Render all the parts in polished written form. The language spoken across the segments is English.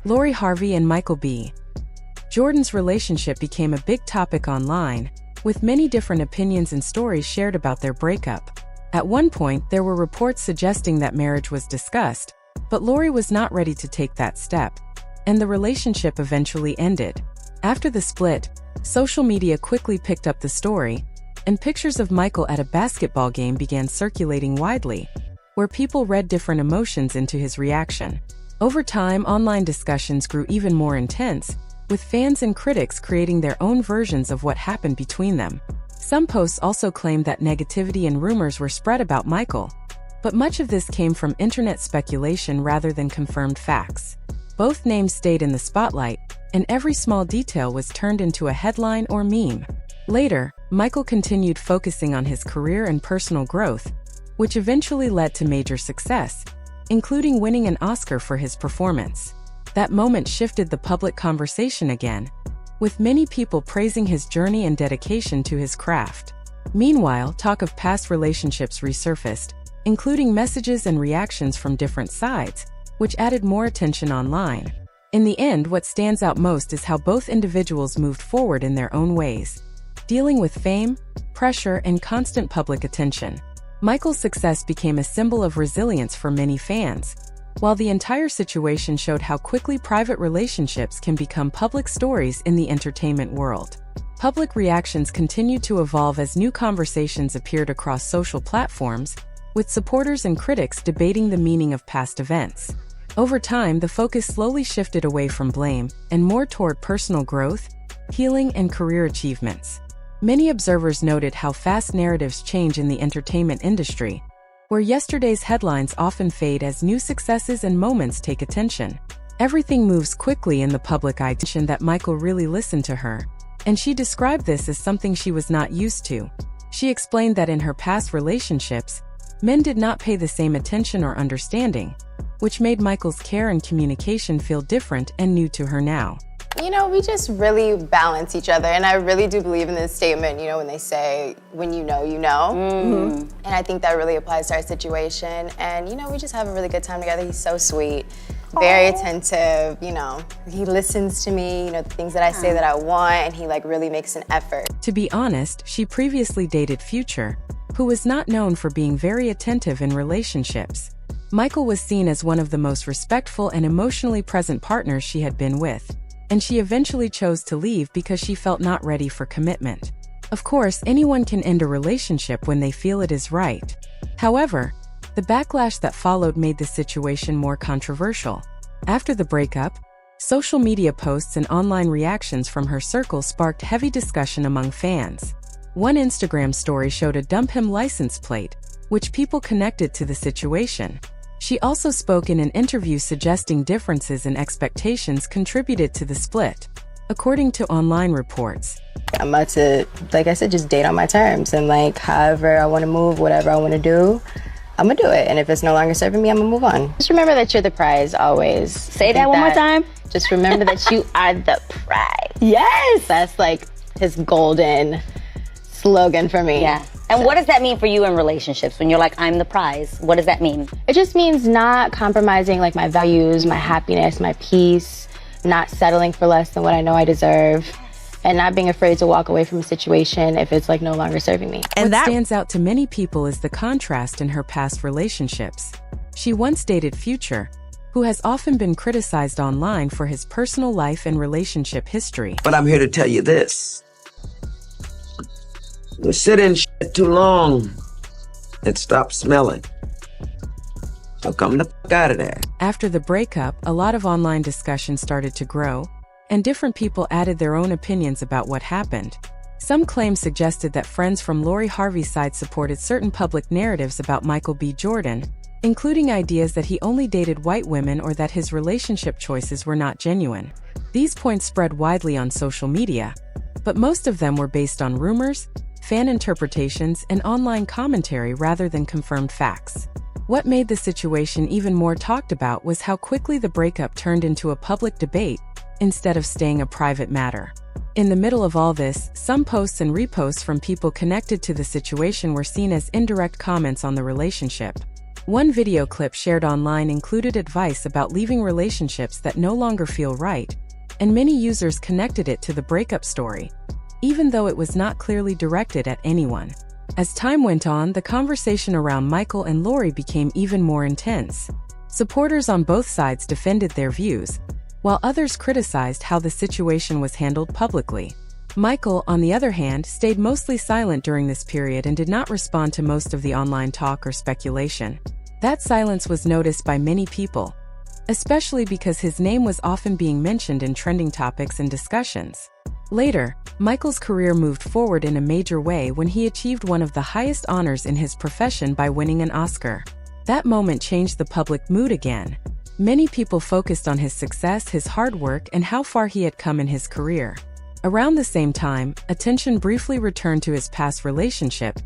Marjorie Harvey and Michael B. Jordan's relationship became a big topic online, with many different opinions and stories shared about their breakup. At one point, there were reports suggesting that marriage was discussed, but Marjorie was not ready to take that step, and the relationship eventually ended. After the split, social media quickly picked up the story, and pictures of Michael at a basketball game began circulating widely, where people read different emotions into his reaction. Over time, online discussions grew even more intense, with fans and critics creating their own versions of what happened between them. Some posts also claimed that negativity and rumors were spread about Michael, but much of this came from internet speculation rather than confirmed facts. Both names stayed in the spotlight, and every small detail was turned into a headline or meme. Later, Michael continued focusing on his career and personal growth, which eventually led to major success, including winning an Oscar for his performance. That moment shifted the public conversation again, with many people praising his journey and dedication to his craft. Meanwhile, talk of past relationships resurfaced, including messages and reactions from different sides, which added more attention online. In the end, what stands out most is how both individuals moved forward in their own ways, dealing with fame, pressure, and constant public attention. Michael's success became a symbol of resilience for many fans, while the entire situation showed how quickly private relationships can become public stories in the entertainment world. Public reactions continued to evolve as new conversations appeared across social platforms, with supporters and critics debating the meaning of past events. Over time, the focus slowly shifted away from blame and more toward personal growth, healing, and career achievements. Many observers noted how fast narratives change in the entertainment industry, where yesterday's headlines often fade as new successes and moments take attention. Everything moves quickly in the public eye. That Michael really listened to her, and she described this as something she was not used to. She explained that in her past relationships, men did not pay the same attention or understanding, which made Michael's care and communication feel different and new to her now. You know, we just really balance each other, and I really do believe in this statement, you know, when they say, when you know, you know. Mm-hmm. And I think that really applies to our situation, and you know, we just have a really good time together. He's so sweet, very attentive, you know. He listens to me, you know, the things that I say that I want, and he like really makes an effort. To be honest, she previously dated Future, who was not known for being very attentive in relationships. Michael was seen as one of the most respectful and emotionally present partners she had been with, and she eventually chose to leave because she felt not ready for commitment. Of course, anyone can end a relationship when they feel it is right. However, the backlash that followed made the situation more controversial. After the breakup, social media posts and online reactions from her circle sparked heavy discussion among fans. One Instagram story showed a "dump him" license plate, which people connected to the situation. She also spoke in an interview suggesting differences in expectations contributed to the split, according to online reports. I'm about to, like I said, just date on my terms, and like however I want to move, whatever I want to do, I'm gonna do it. And if it's no longer serving me, I'm gonna move on. Just remember that you're the prize always. Say that one more time. Just remember that you are the prize. Yes! That's like his golden slogan for me. Yeah. And what does that mean for you in relationships when you're like, I'm the prize? What does that mean? It just means not compromising like my values, my happiness, my peace, not settling for less than what I know I deserve, and not being afraid to walk away from a situation if it's like no longer serving me. And what stands out to many people is the contrast in her past relationships. She once dated Future, who has often been criticized online for his personal life and relationship history. But I'm here to tell you this. You sit in shit too long and stop smelling. So come the fuck out of there. After the breakup, a lot of online discussion started to grow, and different people added their own opinions about what happened. Some claims suggested that friends from Marjorie Harvey's side supported certain public narratives about Michael B. Jordan, including ideas that he only dated white women or that his relationship choices were not genuine. These points spread widely on social media, but most of them were based on rumors, fan interpretations, and online commentary rather than confirmed facts. What made the situation even more talked about was how quickly the breakup turned into a public debate instead of staying a private matter. In the middle of all this, some posts and reposts from people connected to the situation were seen as indirect comments on the relationship. One video clip shared online included advice about leaving relationships that no longer feel right, and many users connected it to the breakup story, even though it was not clearly directed at anyone. As time went on, the conversation around Michael and Lori became even more intense. Supporters on both sides defended their views, while others criticized how the situation was handled publicly. Michael, on the other hand, stayed mostly silent during this period and did not respond to most of the online talk or speculation. That silence was noticed by many people, especially because his name was often being mentioned in trending topics and discussions. Later, Michael's career moved forward in a major way when he achieved one of the highest honors in his profession by winning an Oscar. That moment changed the public mood again. Many people focused on his success, his hard work, and how far he had come in his career. Around the same time, attention briefly returned to his past relationship,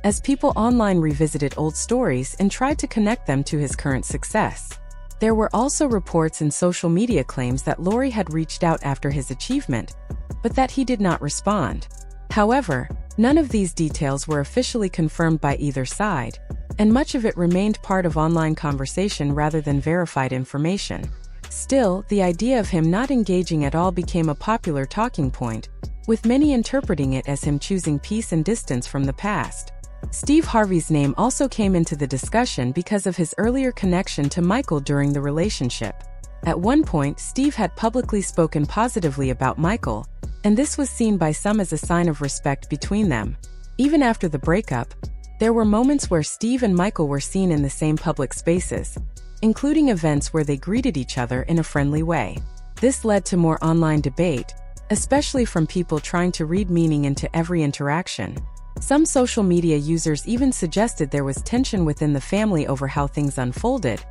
as people online revisited old stories and tried to connect them to his current success. There were also reports and social media claims that Lori had reached out after his achievement, but that he did not respond. However, none of these details were officially confirmed by either side, and much of it remained part of online conversation rather than verified information. Still, the idea of him not engaging at all became a popular talking point, with many interpreting it as him choosing peace and distance from the past. Steve Harvey's name also came into the discussion because of his earlier connection to Michael during the relationship. At one point, Steve had publicly spoken positively about Michael, and this was seen by some as a sign of respect between them. Even after the breakup, there were moments where Steve and Michael were seen in the same public spaces, including events where they greeted each other in a friendly way. This led to more online debate, especially from people trying to read meaning into every interaction. Some social media users even suggested there was tension within the family over how things unfolded.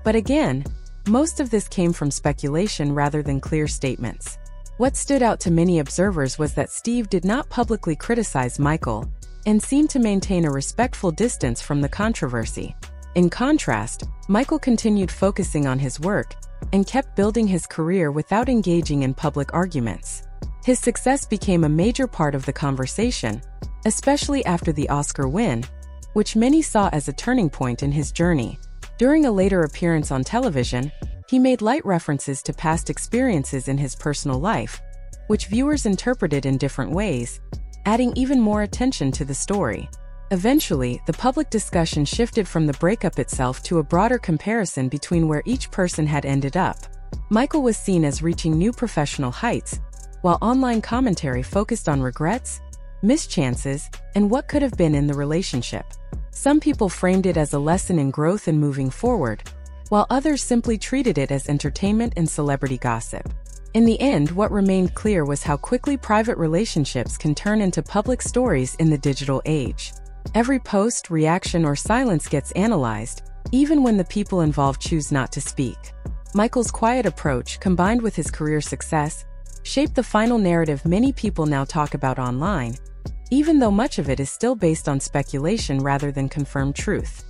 But again, most of this came from speculation rather than clear statements. What stood out to many observers was that Steve did not publicly criticize Michael and seemed to maintain a respectful distance from the controversy. In contrast, Michael continued focusing on his work and kept building his career without engaging in public arguments. His success became a major part of the conversation, especially after the Oscar win, which many saw as a turning point in his journey. During a later appearance on television, he made light references to past experiences in his personal life, which viewers interpreted in different ways, adding even more attention to the story. Eventually, the public discussion shifted from the breakup itself to a broader comparison between where each person had ended up. Michael was seen as reaching new professional heights, while online commentary focused on regrets, mischances, and what could have been in the relationship. Some people framed it as a lesson in growth and moving forward, while others simply treated it as entertainment and celebrity gossip. In the end, what remained clear was how quickly private relationships can turn into public stories in the digital age. Every post, reaction, or silence gets analyzed, even when the people involved choose not to speak. Michael's quiet approach, combined with his career success, shaped the final narrative many people now talk about online, even though much of it is still based on speculation rather than confirmed truth.